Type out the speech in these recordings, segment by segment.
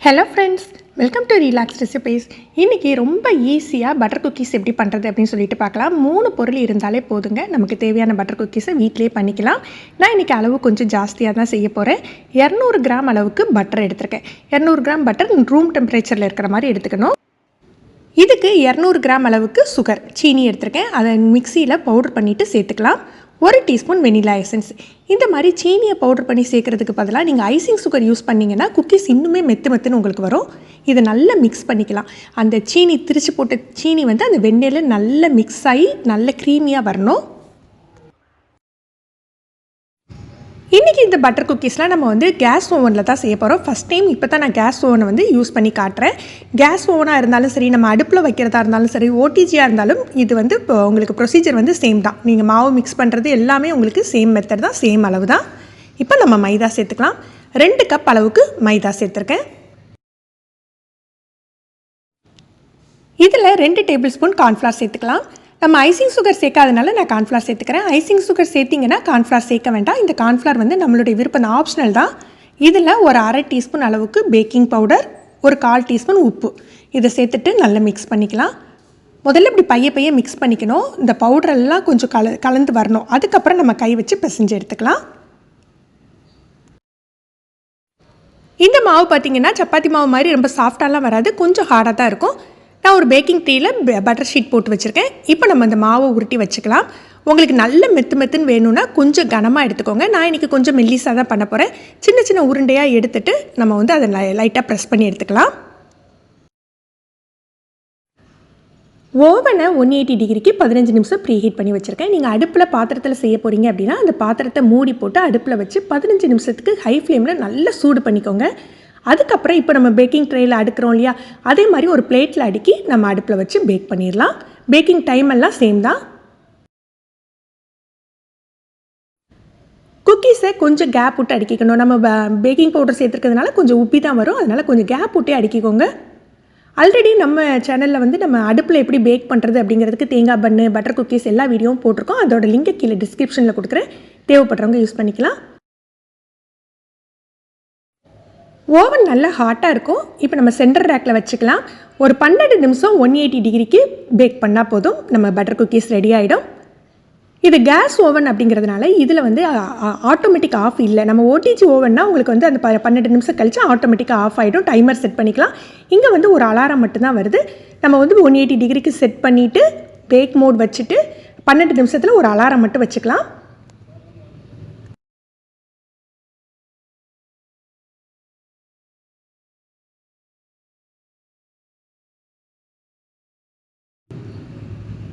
Hello friends, welcome to relax recipes. இன்றைக்கி ரொம்ப ஈஸியாக பட்டர் குக்கீஸ் எப்படி பண்ணுறது அப்படின்னு சொல்லிட்டு பார்க்கலாம். 3 பொருள் இருந்தாலே போதுங்க, நமக்கு தேவையான பட்டர் குக்கீஸை வீட்டிலே பண்ணிக்கலாம். நான் இன்றைக்கி அளவு கொஞ்சம் ஜாஸ்தியாக தான் செய்ய போகிறேன். 200 கிராம் அளவுக்கு பட்டர் எடுத்திருக்கேன். 200 கிராம் பட்டர் ரூம் டெம்பரேச்சரில் இருக்கிற மாதிரி எடுத்துக்கணும். இதுக்கு 200 கிராம் அளவுக்கு சுகர் சீனி எடுத்திருக்கேன். அதை மிக்சியில் பவுடர் பண்ணிவிட்டு சேர்த்துக்கலாம். 1 டீஸ்பூன் வெனிலா எசன்ஸ். இந்த மாதிரி சீனியை பவுடர் பண்ணி சேர்க்குறதுக்கு பதிலாக நீங்கள் ஐசிங் சுகர் யூஸ் பண்ணிங்கன்னா குக்கீஸ் இன்னுமே மெத்துன்னு உங்களுக்கு வரும். இதை நல்லா மிக்ஸ் பண்ணிக்கலாம். அந்த சீனி திரிச்சு போட்ட சீனி அந்த வெண்ணெயில் நல்லா மிக்ஸ் ஆகி நல்ல க்ரீமியாக வரணும். இன்றைக்கி இந்த பட்டர் குக்கீஸ்லாம் நம்ம கேஸ் ஓவனில் தான் செய்ய போகிறோம். ஃபஸ்ட் டைம் இப்போ தான் நான் கேஸ் ஓவனை யூஸ் பண்ணி காட்டுறேன். கேஸ் ஓவனாக இருந்தாலும் சரி, நம்ம அடுப்பில் வைக்கிறதா இருந்தாலும் சரி, ஓடிஜியாக இருந்தாலும் இது இப்போ உங்களுக்கு ப்ரொசீஜர் சேம் தான். நீங்கள் மாவு மிக்ஸ் பண்ணுறது எல்லாமே உங்களுக்கு சேம் மெத்தட் தான், சேம் அளவு தான். இப்போ நம்ம மைதா சேர்த்துக்கலாம். 2 கப் அளவுக்கு மைதா சேர்த்துருக்கேன். இதில் 2 டேபிள் ஸ்பூன் கார்ன்ஃப்ளவர் சேர்த்துக்கலாம். நம்ம ஐசிங் சுகர் சேர்க்காதனால நான் கார்ன்ஃப்ளவர் சேர்த்துக்கிறேன். ஐசிங் சுகர் சேர்த்திங்கன்னா கார்ன்ஃப்ளவர் சேர்க்க வேண்டாம். இந்த கார்ன்ஃப்ளவர் நம்மளுடைய விருப்பம், ஆப்ஷனல் தான். இதில் ஒரு 1/2 டீஸ்பூன் அளவுக்கு பேக்கிங் பவுடர், ஒரு 1/4 டீஸ்பூன் உப்பு, இதை சேர்த்துட்டு நல்லா மிக்ஸ் பண்ணிக்கலாம். முதல்ல இப்படி பைய மிக்ஸ் பண்ணிக்கணும். இந்த பவுடரெல்லாம் கொஞ்சம் கலந்து வரணும். அதுக்கப்புறம் நம்ம கை வச்சு பிசைஞ்சு எடுத்துக்கலாம். இந்த மாவு பார்த்திங்கன்னா சப்பாத்தி மாவு மாதிரி ரொம்ப சாஃப்டாலாம் வராது, கொஞ்சம் ஹார்டாக தான் இருக்கும். நான் ஒரு பேக்கிங் ட்ரீயில் பட்டர் ஷீட் போட்டு வச்சுருக்கேன். இப்போ நம்ம அந்த மாவை உருட்டி வச்சுக்கலாம். உங்களுக்கு நல்ல மெத்துன்னு வேணும்னா கொஞ்சம் கனமாக எடுத்துக்கோங்க. நான் இன்றைக்கி கொஞ்சம் மெல்லிஸாக தான் பண்ண போகிறேன். சின்ன உருண்டையாக எடுத்துகிட்டு நம்ம அதை லைட்டாக ப்ரெஸ் பண்ணி எடுத்துக்கலாம். ஓவனை 180 டிகிரிக்கு 15 நிமிஷம் ப்ரீ ஹீட் பண்ணி வச்சுருக்கேன். நீங்கள் அடுப்பில் பாத்திரத்தில் செய்ய போகிறீங்க அப்படின்னா அந்த பாத்திரத்தை மூடி போட்டு அடுப்பில் வச்சு 15 நிமிஷத்துக்கு ஹை ஃப்ளேமில் நல்லா சூடு பண்ணிக்கோங்க. அதுக்கப்புறம் இப்போ நம்ம பேக்கிங் ட்ரேயில் அடுக்கிறோம் இல்லையா, அதே மாதிரி ஒரு பிளேட்டில் அடுக்கி நம்ம அடுப்பில் வச்சு பேக் பண்ணிடலாம். பேக்கிங் டைம் எல்லாம் சேம் தான். குக்கீஸை கொஞ்சம் கேப் விட்டு அடிக்கணும். நம்ம பேக்கிங் பவுடர் சேர்த்துருக்கிறதுனால கொஞ்சம் உப்பி தான் வரும், அதனால் கொஞ்சம் கேப் விட்டே அடிக்கிக்கோங்க. ஆல்ரெடி நம்ம சேனலில் நம்ம அடுப்பில் எப்படி பேக் பண்ணுறது அப்படிங்கிறதுக்கு தேங்காய் பன்னு, பட்டர் குக்கீஸ் எல்லா வீடியோவும் போட்டிருக்கோம். அதோட லிங்கை கீழே டிஸ்கிரிப்ஷனில் கொடுக்குறேன், தேவைப்படுறவங்க யூஸ் பண்ணிக்கலாம். ஓவன் நல்லா ஹாட்டாக இருக்கும். இப்போ நம்ம சென்டர் ரேக்கில் வச்சுக்கலாம். ஒரு 12 நிமிஷம் 180 டிகிரிக்கு பேக் பண்ணால் போதும், நம்ம பட்டர் குக்கீஸ் ரெடி ஆகிடும். இது கேஸ் ஓவன் அப்படிங்கிறதுனால இதில் ஆட்டோமேட்டிக் ஆஃப் இல்லை. நம்ம ஓடிஜி ஓவன்னா உங்களுக்கு அந்த 12 நிமிஷம் கழிச்சு ஆட்டோமேட்டிக்காக ஆஃப் ஆகிடும். டைமர் செட் பண்ணிக்கலாம். இங்கே ஒரு அலாரம் மட்டும்தான் வருது. நம்ம 180 டிகிரிக்கு செட் பண்ணிவிட்டு பேக் மோட் வச்சுட்டு 12 நிமிஷத்தில் ஒரு அலாரம் மட்டும் வச்சுக்கலாம்.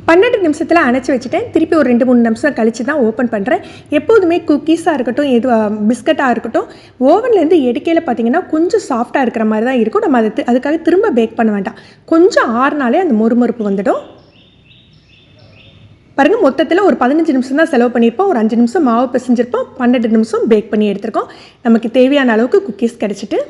பன்னெண்டு நிமிஷத்தில் அணைச்சி வச்சுட்டேன். திருப்பி ஒரு 2-3 நிமிஷம் கழித்து தான் ஓப்பன் பண்ணுறேன். எப்போதுமே குக்கீஸாக இருக்கட்டும், பிஸ்கட்டாக இருக்கட்டும், ஓவன்லேருந்து எடுக்கையில் பார்த்திங்கன்னா கொஞ்சம் சாஃப்டாக இருக்கிற மாதிரி தான் இருக்கும். நம்ம அதுக்காக திரும்ப பேக் பண்ண வேண்டாம். கொஞ்சம் ஆறுனாலே அந்த மொறுமொறுப்பு வந்துடும். பாருங்கள், மொத்தத்தில் ஒரு 15 நிமிஷம் தான் செலவு பண்ணியிருப்போம். ஒரு 5 நிமிஷம் மாவு பிசைஞ்சிருப்போம். 12 நிமிஷம் பேக் பண்ணி எடுத்திருக்கோம். நமக்கு தேவையான அளவுக்கு குக்கீஸ் கிடச்சிட்டு.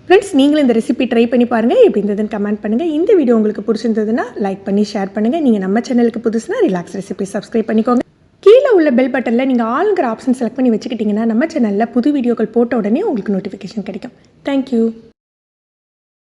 ஃப்ரெண்ட்ஸ், நீங்களும் இந்த ரெசிபி ட்ரை பண்ணி பாருங்கள். எப்படி இருந்ததுன்னு கமெண்ட் பண்ணுங்கள். இந்த வீடியோ உங்களுக்கு பிடிச்சிருந்ததுன்னா லைக் பண்ணி ஷேர் பண்ணுங்கள். நீங்கள் நம்ம சேனலுக்கு புதுசுனா ரிலாக்ஸ் ரெசிபி சப்ஸ்கிரைப் பண்ணிக்கோங்க. கீழே உள்ள பெல் பட்டனில் நீங்கள் ஆளுங்கிற ஆப்ஷன் செலக்ட் பண்ணி வச்சுக்கிட்டிங்கன்னா நம்ம சேனலில் புது வீடியோக்கள் போட்ட உடனே உங்களுக்கு நோட்டிஃபிகேஷன் கிடைக்கும். தேங்க்யூ.